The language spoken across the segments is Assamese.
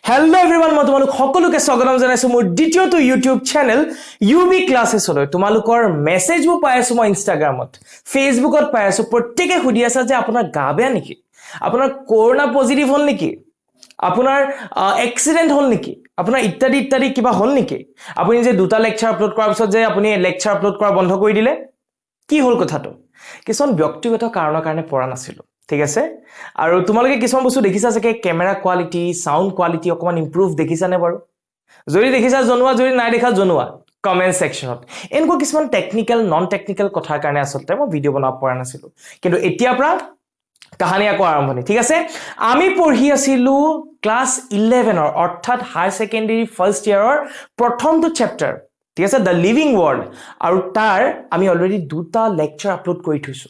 Hello everyone, মই তোমালোক সকলোকে স্বাগতম জনাইছো মোৰ দ্বিতীয়টো YouTube চেনেল UB Classes লৈ তোমালোকৰ মেছেজবোৰ পাই আছো মই ইনষ্টাগ্ৰামত ফেসবুকত পাই আছো প্ৰত্যেককে সুধি আছে যে আপোনাৰ গা বেয়া নেকি আপোনাৰ কৰোনা পজিটিভ হল নেকি আপোনাৰ এক্সিডেন্ট হল নেকি আপোনাৰ ইত্যাদি ইত্যাদি কিবা হল নেকি আপুনি যে দুটা লেকচাৰ আপলোড কৰাৰ পিছত যে আপুনি লেকচাৰ আপলোড কৰা বন্ধ কৰি দিলে কি হল কথাটো কিছুমান ব্যক্তিগত কাৰণৰ কাৰণে পৰা নাছিল ঠিক আছে আৰু তোমালোকে কিছুমান বস্তু দেখিছা যে ক্যামেৰা কোৱালিটি সাউন্ড কোৱালিটি অকমান ইমপ্ৰুভ দেখিছা নে বাৰু যদি দেখিছা জনোৱা যদি নাই দেখা জনোৱা কমেন্ট সেকশনত এনেকুৱা কিছুমান টেকনিক্যাল নন টেকনিক্যাল কথাৰ কাৰণে আসলতে মই ভিডিও বনাব পৰা নাছিল কিন্তু এতিয়া পৰা কাহানী আকৌ আৰম্ভণি ঠিক আছে আমি পঢ়ি আছিলো ক্লাস 11 ৰ অৰ্থাৎ হাই সেকেন্ডাৰী ফাৰ্স্ট ইয়াৰৰ প্ৰথমটো চেপ্টাৰ ঠিক আছে দ্য লিভিং ওয়াৰ্ল্ড আৰু তাৰ আমি অলৰেডি দুটা লেকচাৰ আপলোড কৰি থৈছো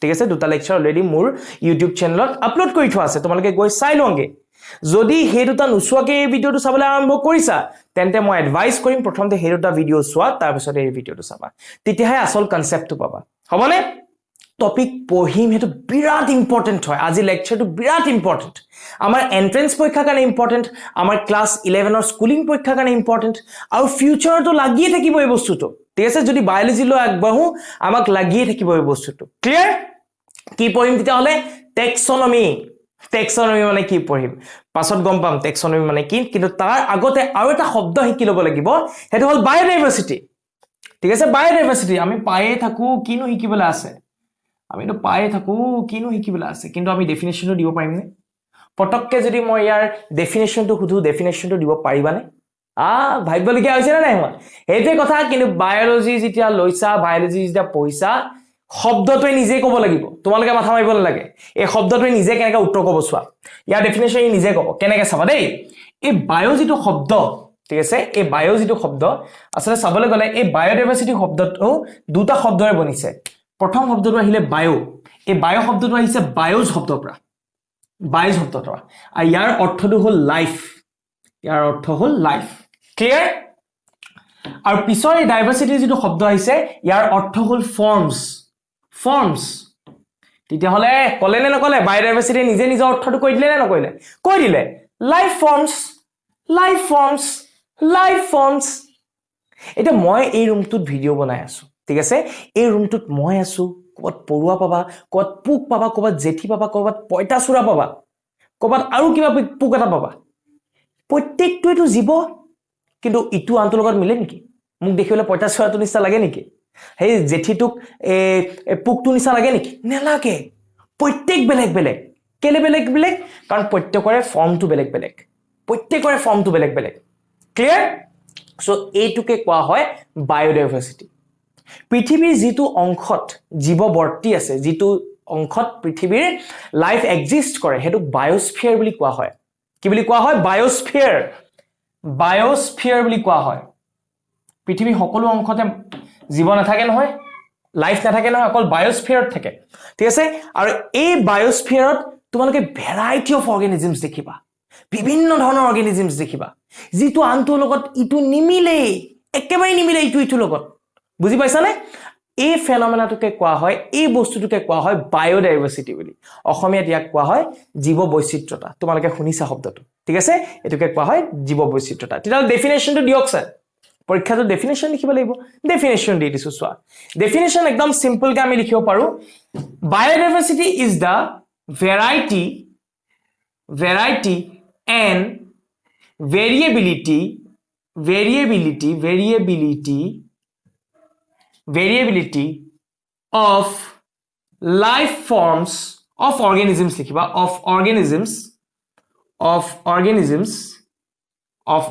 ঠিক আছে দুটা লেকচাৰ অলৰেডি মোৰ YouTube চেনেলত আপলোড কৰি থোৱা আছে তোমালোকে গৈ চাই লওঁগে যদি হে দুটা নুচুৱাকে এই ভিডিওটো চাবলৈ আৰম্ভ কৰিছা তেন্তে মই এডভাইস কৰিম প্ৰথমতে হে দুটা ভিডিও চোৱা তাৰ পিছত এই ভিডিওটো চাবা তেতিয়াহে আসল কনসেপ্টটো পাবা হবনে টপিক পঢ়িম হেতু বিৰাট ইম্পৰ্টেন্ট হয় আজি লেকচাৰটো বিৰাট ইম্পৰ্টেন্ট আমাৰ এন্ট্ৰেন্স পৰীক্ষাৰ কাৰণে ইম্পৰ্টেন্ট আমাৰ ক্লাস 11 ৰ স্কুলিং পৰীক্ষাৰ কাৰণে ইম্পৰ্টেন্ট আৰু ফিউচাৰটো লাগিয়ে থাকিব এই বস্তুটো ঠিক আছে যদি বায়োলজি লৈ আগবাঢ়ো আমাক লাগিয়ে থাকিব এই বস্তুটো ক্লিয়াৰ কি পঢ়িম তেতিয়া হলে টেক্সোনমি মানে কি পঢ়িম পাছত গম পাম টেক্সোনমি মানে কি কিন্তু তাৰ আগতে আৰু এটা শব্দ শিকি ল'ব লাগিব হেতু হল বায়োডাইভাৰ্সিটি ঠিক আছে বায়োডাইভাৰ্সিটি আমি পায়ে থাকো কিনো শিকিবলৈ আছে আমিতো পায়ে থাকো কিনো শিকিবলৈ আছে কিন্তু আমি ডেফিনেশনটো দিব পাৰিম নে পটককে যদি মই ইয়াৰ ডেফিনেশনটো খুদু ডেফিনেশনটো দিব পাৰিবানে ভাবিবলগীয়া হৈছে না নাই মই হেতে কথা কিন্তু বায়োলজি যেতিয়া লৈছা বায়োলজি যেতিয়া পঢ়িছা শব্দটোৱে নিজে ক'ব লাগিব তোমালোকে মাথা মাৰিব নালাগে এই শব্দটোৱে নিজে কেনেকৈ উত্তৰ ক'ব চোৱা ইয়াৰ ডেফিনেশন নিজে ক'ব কেনেকৈ চাবা দেই এই বায়োজিটো শব্দ ঠিক আছে এই বায়োজিটো শব্দ আসলে চাবলৈ গলে এই বায়োডাইভাৰ্সিটি শব্দটো দুটা শব্দৰে বনিছে প্ৰথম শব্দটো আহিলে বায়ো এই বায়ো শব্দটো আহিছে বায়োজ শব্দৰ পৰা বায়োজ শব্দৰ পৰা আৰু ইয়াৰ অৰ্থটো হ'ল লাইফ ইয়াৰ অৰ্থ হ'ল লাইফ ক্লিয়াৰ আৰু পিছৰ এই ডাইভাৰ্সিটি যেটো শব্দ আহিছে ইয়াৰ অৰ্থ হ'ল ফৰ্মস তেতিয়া হলে কলে নে নকলে বায়োডাইভাৰ্সিটি নিজে নিজৰ অৰ্থটো কৈ দিলে নে নকইলে কৈ দিলে লাইফ ফৰ্মস এটা মই এই ৰুমটোত ভিডিও বনাই আছো ঠিক আছে এই ৰুমটোত মই আছো কত পৰুৱা পাবা কত পুক পাবা কত জেঠি পাবা কত পইতাচুৰা পাবা কত আৰু কিবা পুক এটা পাবা প্ৰত্যেকটোটো জীৱ কিন্তু ইটো আনটো লগত মিলে নেকি মোক দেখিলে পইতাচুৰাটো নিচা লাগে নেকি হেই জেঠিটোক পুকটো নিচা লাগে নেকি নেলাগে প্ৰত্যেক বেলেগ বেলেগ কেলে বেলেগ বেলেগ কাৰণ প্ৰত্যেকৰে ফৰ্মটো বেলেগ বেলেগ ক্লিয়াৰ সো এইটোকে কোৱা হয় বায়োডাইভাৰ্সিটি পৃথিৱীৰ যেটো অংশত জীৱ বৰ্তি আছে যেটো অংশত পৃথিৱীৰ লাইফ এক্সিষ্ট কৰে হেতু বায়োস্ফিয়াৰ বুলি কোৱা হয় কি বুলি কোৱা হয় বায়োস্ফিয়াৰ বুলি কোৱা হয় পৃথিৱীৰ সকলো অংশতে জীৱ নাথাকে নহয় লাইফ নাথাকে নহয় অকল বায়োস্ফিয়াৰত থাকে ঠিক আছে আৰু এই বায়োস্ফিয়াৰত তোমালোকে ভেৰাইটি অফ অৰ্গানিজমছ দেখিবা বিভিন্ন ধৰণৰ অৰ্গানিজমছ দেখিবা যেটো আনটো লগত ইটো নিমিলে একেবাৰে নিমিলে ইটো লগত বুজি পাইছানে এই ফেনোমেনাটোকে কোৱা হয় এই বস্তুটোকে কোৱা হয় বায়োডাইভাৰ্সিটি বুলি অসমীয়াত ইয়াক কোৱা হয় জীৱ বৈচিত্ৰতা তোমালোকে শুনিছা শব্দটো ঠিক আছে এটোকে কোৱা হয় জীৱ বৈচিত্ৰতা তেতিয়া ডেফিনেশনটো দিয়ক স্যাৰ পৰীক্ষাটো ডেফিনেশন লিখিব লাগিব ডেফিনেশন দি দিছো চোৱা ডেফিনেশন একদম সিম্পল কে আমি লিখিব পাৰো biodiversity is the variety and variability of life forms of organisms likhiba of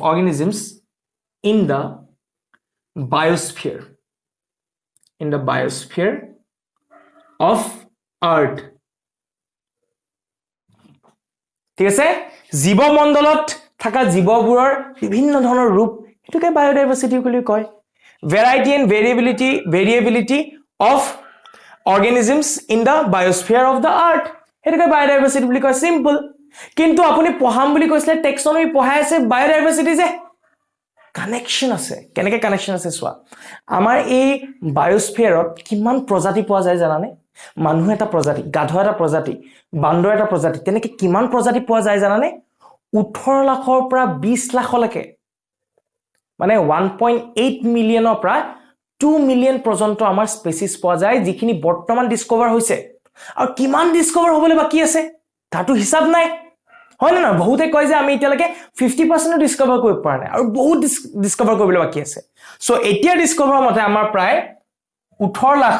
organisms in the biosphere of earth ঠিক আছে জীৱমণ্ডলত থকা জীৱবোৰৰ বিভিন্ন ধৰণৰ ৰূপ এটোকে বায়োডাইভাৰ্সিটি বুলি কয় variety and variability of organisms in the biosphere of the earth এটোকে বায়োডাইভাৰ্সিটি বুলি কয় সিম্পল কিন্তু আপুনি পঢ়াম বুলি কৈছিলে টেক্সোনমি পঢ়াই আছে বায়োডাইভাৰ্সিটি যে কানেকশন আছে কেনেকৈ কানেকশন আছে চোৱা আমাৰ এই বায়োস্ফিয়াৰত কিমান প্ৰজাতি পোৱা যায় জানানে মানুহ এটা প্ৰজাতি গাধ এটা প্ৰজাতি বান্দৰ এটা প্ৰজাতি তেনেকৈ কিমান প্ৰজাতি পোৱা যায় জানানে 18 লাখৰ পৰা 20 লাখলৈকে মানে 1.8 মিলিয়নৰ পৰা 2 মিলিয়ন পৰ্যন্ত আমাৰ স্পেচিছ পোৱা যায় যিখিনি বৰ্তমান ডিস্কভাৰ হৈছে আৰু কিমান ডিস্কভাৰ হ'বলৈ বাকি আছে তাতো হিসাব নাই হয় না বহুতে কয় যে আমি এতিয়ালৈকে 50% ডিস্কভাৰ কৰিব পৰা নাই আৰু বহুত ডিস্কভাৰ কৰিবলৈ বাকি আছে সো এতিয়া ডিস্কভাৰ মতে আমাৰ প্ৰায় 18 লাখ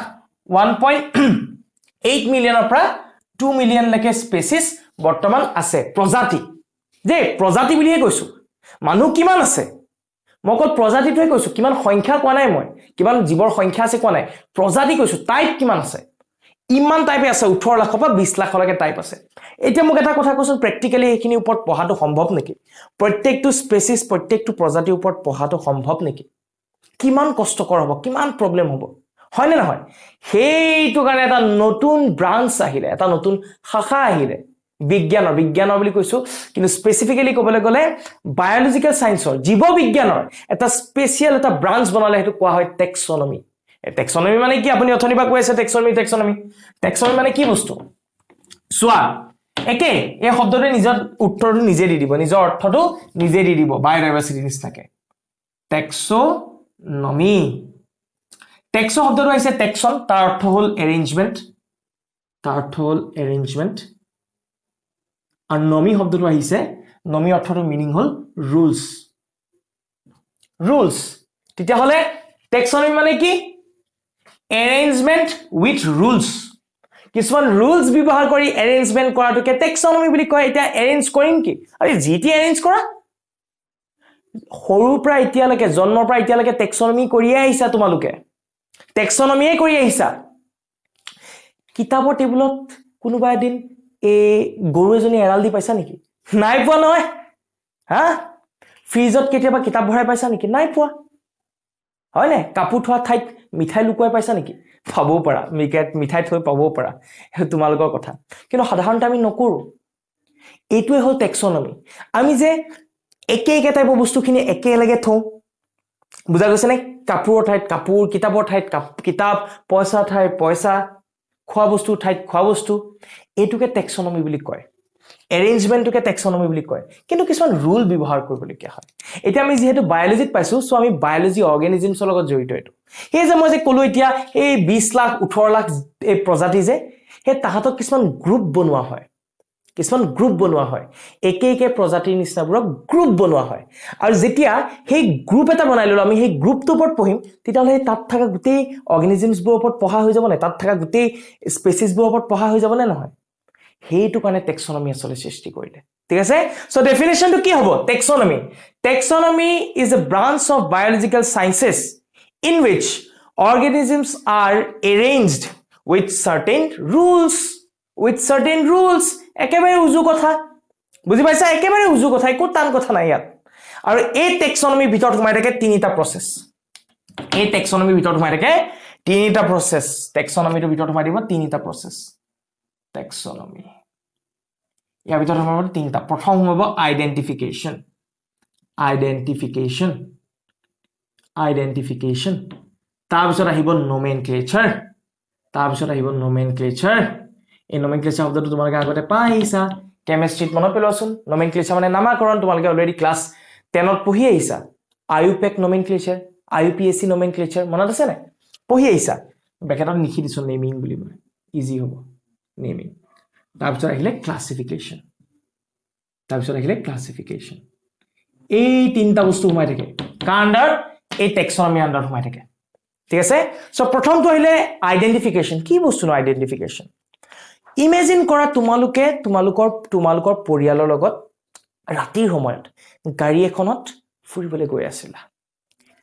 1.8 মিলিয়নৰ পৰা 2 মিলিয়ন লৈকে স্পেচিছ বৰ্তমান আছে প্ৰজাতি যে প্ৰজাতি বুলিয়ে কৈছো মানুহ কিমান আছে মকল প্ৰজাতিটোৱে কৈছো কিমান সংখ্যা কোৱা নাই মই কিমান জীৱৰ সংখ্যা আছে কোৱা নাই প্ৰজাতি কৈছো টাইপ কিমান আছে ইমান টাইপে আছে 18 লাখ পৰা 20 লাখলৈকে টাইপ আছে এতিয়া মোক এটা কথা কৈছো প্ৰ্যাকটিক্যালি এইখিনি ওপৰত পঢ়াটো সম্ভৱ নেকি প্ৰত্যেকটো স্পেচিছ প্ৰত্যেকটো প্ৰজাতিৰ ওপৰত পঢ়াটো সম্ভৱ নেকি কিমান কষ্টকৰ হ'ব কিমান প্ৰবলেম হ'ব হয় নে নহয় হেইটো কাৰণে এটা নতুন ব্ৰাঞ্চ আহিলে এটা নতুন শাখা আহিলে বিজ্ঞানৰ বুলি কৈছো কিন্তু স্পেসিফিক্যালি ক'বলৈ গলে বায়োলজিক্যাল সায়েন্সৰ জীৱ বিজ্ঞানৰ এটা স্পেশাল এটা ব্ৰাঞ্চ বনালে হেতু কোৱা হয় টেক্সোনমি টেক্সোনমি মানে কি আপুনি অথনিবা কৈ আছে টেক্সোনমি মানে কি বস্তু সোৱা একে এই শব্দটোৱে নিজৰ উত্তৰটো নিজে দি দিব নিজৰ অৰ্থটো নিজে দি দিব বায়োডাইভাৰ্সিটি নিচিনাকে টেক্সোনমি টেক্সো শব্দটো আহিছে টেক্সন তাৰ অৰ্থ হ'ল এৰেঞ্জমেন্ট আৰু নমি শব্দটো আহিছে নমি অৰ্থটো মিনিং হ'ল ৰুলস তেতিয়া হলে টেক্সোনমি মানে কি এৰেঞ্জমেন্ট উইথ ৰুলস কিছুমান ৰুলস ব্যৱহাৰ কৰি এৰেঞ্জমেন্ট কৰাটোকে টেক্সোনমি বুলি কয় এতিয়া এৰেঞ্জ কৰিম কি আৰে জিটি এৰেঞ্জ কৰা সৰুৰ পৰা এতিয়ালৈকে জন্মৰ পৰা এতিয়ালৈকে টেক্সোনমি কৰিয়ে আহিছা তোমালোকে টেক্সোনমিয়ে কৰি আহিছা কিতাপৰ টেবুলত কোনোবা এদিন এই গৰু এজনী এৰাল দি পাইছা নেকি নাই পোৱা নহয় হা ফ্ৰিজত কেতিয়াবা কিতাপ ভৰাই পাইছা নেকি নাই পোৱা হয় নে কাপোৰ থোৱা ঠাইত মিঠাই লুকুৱাই পাইছা নেকি পাবও পাৰা মিঠাই থৈ পাবও পাৰা তোমালোকৰ কথা কিন্তু সাধাৰণতে আমি নকৰো এইটোৱে হ'ল টেক্সোনমি আমি যে একে টাইপৰ বস্তুখিনি একেলগে থওঁ বুজা গৈছে নে কাপোৰৰ ঠাইত কাপোৰ কিতাপৰ ঠাইত কিতাপ পইচা ঠাইত পইচা খোৱা বস্তু ঠাইত খোৱা বস্তু এইটোকে টেক্সোনমি বুলি কয় এৰেঞ্জমেন্টটোকে টেক্সোনমি বুলি কয় কিন্তু কিছুমান ৰুল ব্যৱহাৰ কৰিবলগীয়া হয় এতিয়া আমি যেহেতু বায়োলজিত পাইছো সো আমি বায়োলজি অৰ্গানিজমছৰ লগত জড়িত এইটো এই যে মই যে কলো এতিয়া এই 20 লাখ 18 লাখ এই প্ৰজাতি যে এই তাহাতক কিছুমান গ্ৰুপ বনোৱা হয় একে প্ৰজাতিৰ নিচিনাবোৰক গ্ৰুপ বনোৱা হয় আৰু যেতিয়া সেই গ্ৰুপ এটা বনাই ললো আমি সেই গ্ৰুপটোৰ ওপৰত পঢ়িম তেতিয়াহলে তাত থকা গোটেই অৰ্গানিজমছবোৰৰ ওপৰত পঢ়া হৈ যাব নে তাত থকা গোটেই স্পেচিছবোৰৰ ওপৰত পঢ়া হৈ যাব নে নহয় হেইটো কাৰণে টেক্সোনমি আসলে সৃষ্টি কৰিলে ঠিক আছে সো ডেফিনিশনটো কি হ'ব টেক্সোনমি is a branch of biological sciences in which organisms are arranged with certain rules একেবাৰে উজু কথা বুজি পাইছা একেবাৰে উজু কথা একো টান কথা নাই ইয়াত আৰু এই টেক্সোনমিৰ ভিতৰত সোমাই থাকে তিনিটা প্ৰসেস টেক্সোনমিৰ ভিতৰত সোমাই দিব তিনিটা প্ৰসেস টেক্সোনমি ইয়াৰ ভিতৰত সোমাব তিনিটা প্ৰথম হ'ব আইডেন্টিফিকেশন তাৰ পিছত আহিব নোমেনক্লেচাৰ এই নোমেনক্লেচাৰ শব্দটো তোমালোকে আগতে পাইছা কেমিষ্ট্ৰিত মনত পেলোৱাচোন নোমেনক্লেচাৰ মানে নামকৰণ তোমালোকে অলৰেডি ক্লাছ 10 ত পঢ়ি আহিছা আইইউপিএক নোমেনক্লেচাৰ আইইউপিএসি নোমেনক্লেচাৰ মনত আছে নে পঢ়ি আহিছা ব্ৰেকেটত লিখি দিছো নেমিং বুলি মই ইজি হ'ব নেমিং তাৰ পিছত আহিলে ক্লাসিফিকেশন এই তিনটা বস্তু সোমাই থাকে কাণ্ডাৰ এই টেক্সোনমি আন্ডাৰ সোমাই থাকে ঠিক আছে সো প্ৰথমটো আহিলে আইডেন্টিফিকেশন কি বস্তু ন আইডেন্টিফিকেশন ইমেজিন কৰা তোমালোকৰ পৰিয়ালৰ লগত ৰাতিৰ সময়ত গাড়ী এখনত ফুৰিবলৈ গৈ আছিলা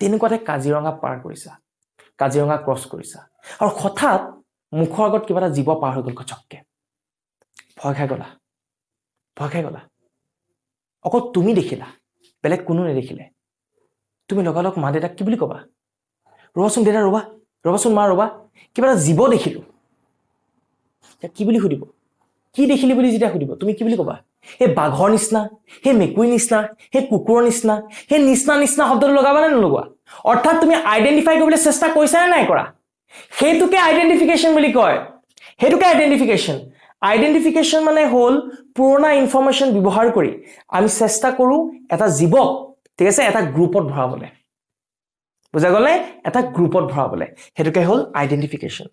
তেনেকুৱাতে কাজিৰঙা পাৰ কৰিছা কাজিৰঙা ক্ৰছ কৰিছা আৰু হঠাৎ মুখৰ আগত কিবা এটা জীৱ পাৰ হৈ গ'ল কচককে ভয় খাই গলা অকল তুমি দেখিলা বেলেগ কোনো নেদেখিলে তুমি লগালগ মা দেউতাক কি বুলি কবা ৰবাচোন দেউতা ৰবাচোন মা ৰবা কিবা এটা জীৱ দেখিলো কি বুলি সুধিব কি দেখিলি বুলি যেতিয়া সুধিব তুমি কি বুলি কবা হে বাঘৰ নিচিনা হে মেকুৰী নিচিনা হে কুকুৰৰ নিচিনা হে নিচিনা শব্দটো লগাবা নে নলগোৱা অৰ্থাৎ তুমি আইডেন্টিফাই কৰিবলৈ চেষ্টা কৰিছা নে নাই কৰা সেইটোকে আইডেন্টিফিকেশন বুলি কয় সেইটোকে আইডেন্টিফিকেশন আইডেন্টিফিকেশন মানে হল পুৰণা ইনফৰমেশন ব্যৱহাৰ কৰি আমি চেষ্টা কৰো এটা জীৱক ঠিক আছে এটা গ্ৰুপত ভৰাবলে বুজা গলে এটা গ্ৰুপত ভৰাবলে হেতুকে হল identification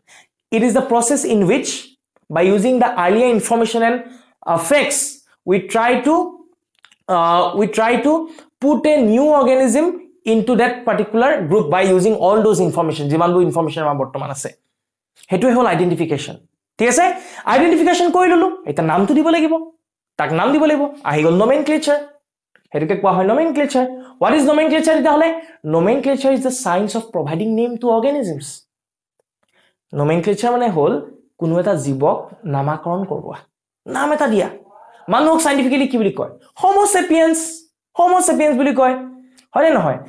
it is the process in which by using the earlier information and facts we try to put a new organism into that particular group by using all those information jimanbu information আমাৰ বৰ্তমান আছে হেতুৱে হল আইডেন্টিফিকেশন ঠিক আছে আইডেন্টিফিকেশন কৰি ললো এটা নামটো দিব লাগিব তাক নাম দিব লাগিব আহি গল nomenclature হেতুকে কোৱা হয় nomenclature what is nomenclature এটা হলে nomenclature is the science of providing name to organisms nomenclature মানে হল কোনো এটা জীৱক নামকৰণ কৰোৱা নাম এটা দিয়া মানুহক সাইন্টিফিক্যালি কি বুলি কয় homo sapiens বুলি কয় হয় নহয়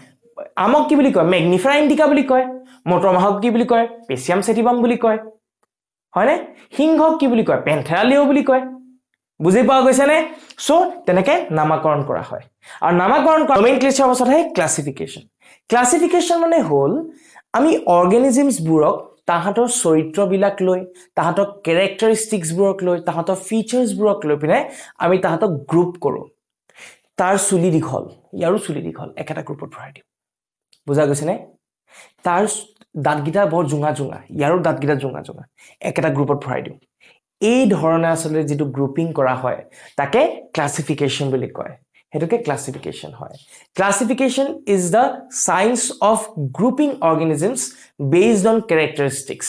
আমক কি বুলি কয় ম্যাগনিফায়াৰ ইন্ডিকা বুলি কয় মটৰমাহক কি বুলি কয় পেচিয়াম সেটিভাম বুলি কয় হয়নে সিংহক কি বুলি কয় পেন্থেৰা লিও বুলি কয় বুজি পোৱা গৈছে নে সো তেনেকে নামকৰণ কৰা হয় আৰু নামকৰণ কৰা nomenclature অৱস্থাত হয় ক্লাসিফিকেশন মানে হল আমি অৰ্গানিজমছ বুৰক তাহাতৰ চৰিত্ৰ বিলাক লৈ তাহাতৰ ক্যাৰেক্টাৰিষ্টিক্স বুৰক লৈ তাহাতৰ ফিচাৰ্স বুৰক লৈ পিনে আমি তাহাতক গ্ৰুপ কৰো তাৰ চুলি দীঘল ইয়াৰো চুলি দীঘল একেটা গ্ৰুপত ভৰাই দিও বুজা গৈছে নে তাৰ দাঁতগিটা বৰ জুঙা ইয়াৰো দাঁতগিটা জুঙা একেটা গ্ৰুপত ভৰাই দিও এই ধৰণে আসলে যেটো গ্ৰুপিং কৰা হয় তাকে ক্লাসিফিকেশন বুলি কয় হেতুকে ক্লাসিফিকেশন হয় classification is the science of grouping organisms based on characteristics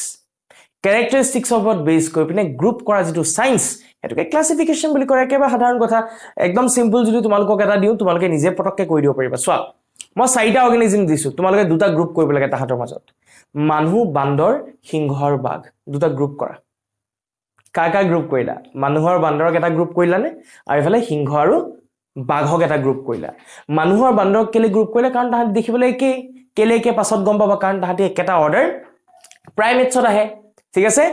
of what base কৰি পিনে গ্ৰুপ কৰা যেটো সায়েন্স হেতুকে ক্লাসিফিকেশন বুলি কয় একেবাৰে সাধাৰণ কথা একদম সিম্পল যদি তোমালোকক এটা দিও তোমালোকে নিজে পটককে কৈ দিব পাৰিবা চোৱা মই চাৰিটা অৰ্গানিজম দিছো তোমালোকে দুটা গ্ৰুপ কৰিব লাগে তাহাতৰ মাজত মানুহ বান্দৰ সিংহ আৰু বাঘ দুটা গ্ৰুপ কৰা কাৰ গ্ৰুপ কৰিলা মানুহৰ বান্দৰক এটা গ্ৰুপ কৰিলানে আৰু ইফালে সিংহ আৰু বাঘক এটা গ্ৰুপ কৰিলা মানুহৰ বান্দৰক কেলে গ্ৰুপ কৰিলা কাৰণ তাহাঁত দেখিবলৈ একে কেলে কে পাছত গম পাবা কাৰণ তাহাঁতে একেটা অৰ্ডাৰ প্ৰাইমেটছত আহে ঠিক আছে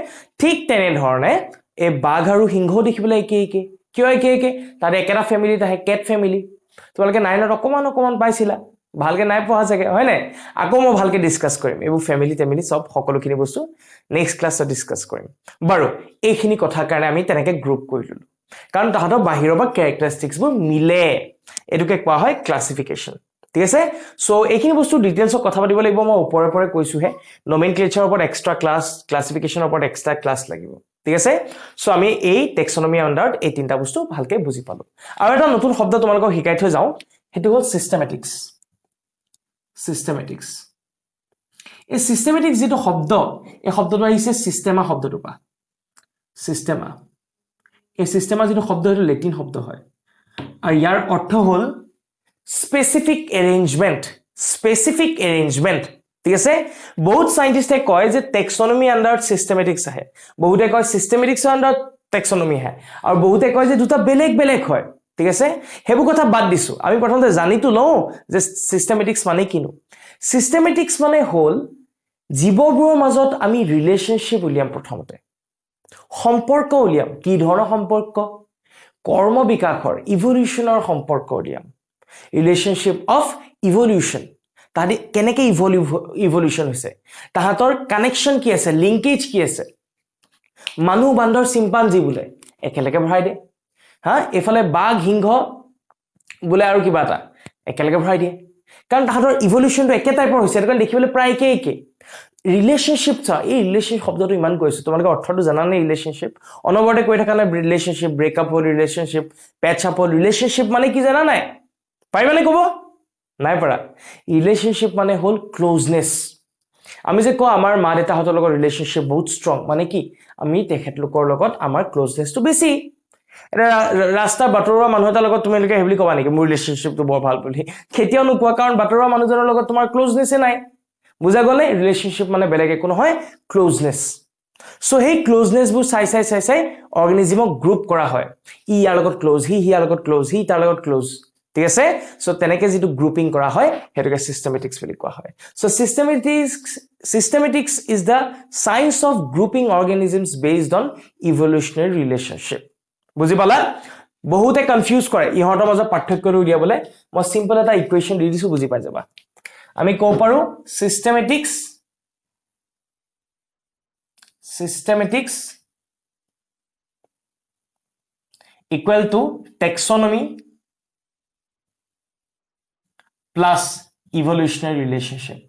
ঠিক তেনে ধৰণে এই বাঘ আৰু সিংহ দেখিবলৈ একে কিয় একে তাৰে একেটা ফ্যামিলিত আহে কেট ফ্যামিলি তোমালোকে নাইনত অকমান পাইছিলা ভালকে নাই পঢ়া চাগে হয় নাই আকৌ মই ভালকে ডিসকাস কৰিম এইবোৰ ফ্যামিলি সব সকলোখিনি বস্তু নেক্সট ক্লাছত ডিসকাস কৰিম বাৰু এইখিনি কথাৰ কাৰণে আমি তেনেকে গ্ৰুপ কৰিলো কাৰণ তাহাঁতৰ বাহিৰৰ বা ক্যাৰেক্টাৰিষ্টিক্স বোৰ মিলে এটোকে কোৱা হয় ক্লাসিফিকেশন ঠিক আছে সো এইখিনি বস্তু ডিটেইলছত কথা পাতিব লাগিব মই ওপৰে কৈছো হে nomenclature ওপৰত এক্সট্ৰা ক্লাস ক্লাসিফিকেশন ওপৰত এক্সট্ৰা ক্লাস লাগিব ঠিক আছে সো আমি এই টেক্সোনমি আন্ডাৰত এই তিনটা বস্তু ভালকে বুজি পালো আৰু এটা নতুন শব্দ তোমালোকক শিকাই থৈ যাও হেতু হ'ল সিস্টেমেটিক্স এই সিস্টেমেটিক্স যেটো শব্দ এই শব্দটো আহিছে সিস্টেমা শব্দটো পা সিস্টেমা এই সিস্টেমা যেটো শব্দ এটো লেটিন শব্দ হয় আৰু ইয়াৰ অৰ্থ হ'ল স্পেসিফিক এৰেঞ্জমেন্ট ঠিক আছে বহুত সাইন্টিস্টে কয় যে টেক্সোনমি আন্ডাৰত সিস্টেমেটিক্স আহে বহুতে কয় সিস্টেমেটিক্স আন্ডাৰত টেক্সোনমি আহে আৰু বহুতে কয় যে দুটা বেলেগ হয় ঠিক আছে হেবু কথা বাদ দিছো আমি প্ৰথমতে জানিতো লও যে সিস্টেমেটিক্স মানে কিনো সিস্টেমেটিক্স মানে হল জীৱবোৰৰ মাজত আমি ৰিলেশনশিপ উলিয়াম প্ৰথমতে সম্পৰ্ক উলিয়াম কি ধৰণৰ সম্পৰ্ক কৰ্ম বিকাশৰ ইভলিউশনৰ সম্পৰ্ক উলিয়াম ৰিলেশনশিপ অফ ইভলিউশন তাদি কেনেকে ইভলিউশন হৈছে তাহাতৰ কানেকশন কি আছে লিংকেজ কি আছে মানুহ বান্দৰ চিম্পাঞ্জি বুলে একেলগে ভৰাই দে হা এফালে বাঘ সিংহ বুলে আৰু কিবা এটা একেলগে ভৰাই দিয়ে কাৰণ তাহাতৰ ইভলিউশনটো একে টাইপৰ হৈছে কাৰণ দেখিবলৈ প্ৰায় একে ৰিলেশনশিপ এই ৰিলেশনশিপ শব্দটো ইমান কৈছো তোমালোকে অৰ্থটো জানানে ৰিলেশনশিপ অনবৰতে কৈ থাকা না ৰিলেশনশিপ ব্ৰেকআপ হ'ল ৰিলেশনশিপ প্যাচ আপ হ'ল ৰিলেশনশিপ মানে কি জানা নাই পাৰিবানে ক'ব নাই পৰা ৰিলেশনশিপ মানে হ'ল ক্লোজনেস আমি যে কও আমাৰ মা দেউতাহঁতৰ লগত ৰিলেশনশিপ বহুত ষ্ট্ৰং মানে কি আমি তেখেতলোকৰ লগত আমাৰ ক্লোজনেসটো বেছি ৰাস্তা বাটৰুৱা মানুহ এটাৰ লগত তুমি এনেকৈ হেবলি কবা নেকি মোৰ ৰিলেশনশিপটো বৰ ভাল বুলি কেতিয়াও নোকোৱা কাৰণ বাটৰুৱা মানুহজনৰ লগত তোমাৰ ক্লোজনেসে নাই বুজা গলে ৰিলেশনশিপ মানে বেলেগ একো নহয় ক্লোজনেস সো হেই ক্লোজনেস বোৰ চাই অৰ্গানিজমক গ্ৰুপ কৰা হয় ই ইয়াৰ লগত ক্লোজ হি ইয়াৰ লগত ক্লোজ হি তাৰ লগত ক্লোজ ঠিক আছে সো তেনেকে যেটো গ্ৰুপিং কৰা হয় হেতুকে সিস্টেমেটিক্স বুলি কোৱা হয় so systematics is the science of grouping organisms based on evolutionary relationship বুজি পালা বহুতে কনফিউজ কৰে ইহঁতৰ মাজত পাৰ্থক্যটো উলিয়াবলে মই সিম্পল এটা ইকুৱেচন দি দিছো বুজি পাই যাবা আমি কও পাৰো systematics equal to taxonomy plus evolutionary relationship.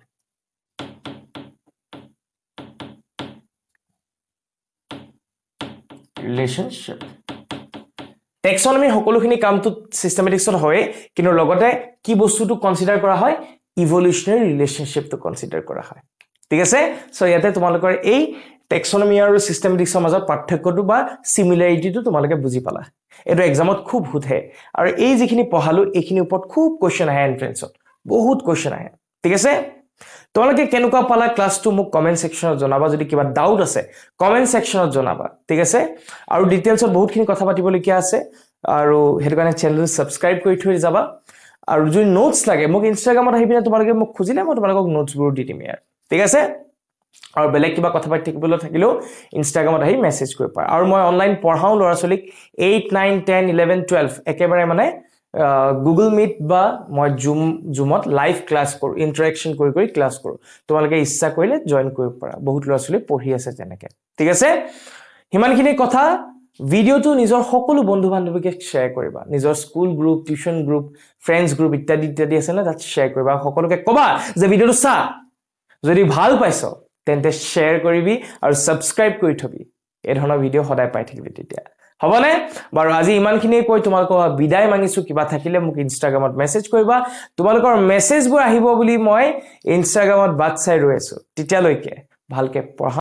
Taxonomy সকলোখিনি কামটো সিস্টেমেটিক্সত হয় কিন্তু লগতে কি বস্তুটো কনসিডাৰ কৰা হয় ইভলিউশনাৰী ৰিলেশনশিপটো কনসিডাৰ কৰা হয় ঠিক আছে সো ইয়াতে তোমালোকৰ এই টেক্সোনমি আৰু সিস্টেমেটিক্সৰ মাজত পাৰ্থক্যটো বা সিমিলাৰিটিটো তোমালোকে বুজি পালা এটো এক্সামত খুব হুধে আৰু এই যিখিনি পঢ়ালো এইখিনি ওপৰত খুব কোৱেশ্চন আহে এন্ট্ৰেন্সত বহুত কোৱেশ্চন আহে ঠিক আছে তোমালোকে কেনেকুৱা পালা ক্লাছটো মোক কমেন্ট সেকশনত জনাবা যদি কিবা ডাউট আছে কমেন্ট সেকশনত জনাবা ঠিক আছে আৰু ডিটেইলছত বহুতখিনি কথা পাতিবলগীয়া আছে আৰু হেতু কাৰণে চেনেল সাবস্ক্ৰাইব কৰি থৈ যাবা আৰু যদি নোটস লাগে মোক ইনষ্টাগ্ৰামত আহি পিনে তোমালোকে মোক খুজিলে মই তোমালোকক নোটছবোৰ দি দিম ইয়াৰ ঠিক আছে আৰু বেলেগ কিবা কথা পাতি থাকিবলৈ থাকিলেও ইনষ্টাগ্ৰামত আহি মেছেজ কৰিব পাৰা আৰু মই অনলাইন পঢ়াও ল'ৰা ছোৱালীক 8 9 10 11 12 একেবাৰে মানে গুগল মিট বা মই জুমত লাইভ ক্লাছ কৰো ইন্টাৰেকশন কৰি ক্লাছ কৰো তোমালোকে ইচ্ছা কৰিলে জয়েন কৰিব পাৰা বহুত ল'ৰা ছোৱালী পঢ়ি আছে তেনেকে ঠিক আছে হিমানখিনি কথা ভিডিওটো নিজৰ সকলো বন্ধু বান্ধৱীকে শেয়াৰ কৰিবা নিজৰ school group tuition group friends group ইত্যাদি আছে না তাত শেয়াৰ কৰিবা সকলোকে কবা যে ভিডিওটো চা যদি ভাল পাইছ তেন্তে শেয়াৰ কৰিবি আৰু সাবস্ক্ৰাইব কৰি থবি এই ধৰণৰ ভিডিও সদায় পাই থাকিবি তেতিয়া হবনে বাৰু আজি ইমানখিনি কৈ তোমালোকৰ বিদায় মাগিছো কিবা থাকিলে মোক ইনষ্টাগ্ৰামত মেছেজ কৰিবা তোমালোকৰ মেছেজবোৰ আহিব বুলি মই ইনষ্টাগ্ৰামত বাট চাই ৰৈ আছো তেতিয়ালৈকে ভালকে পঢ়া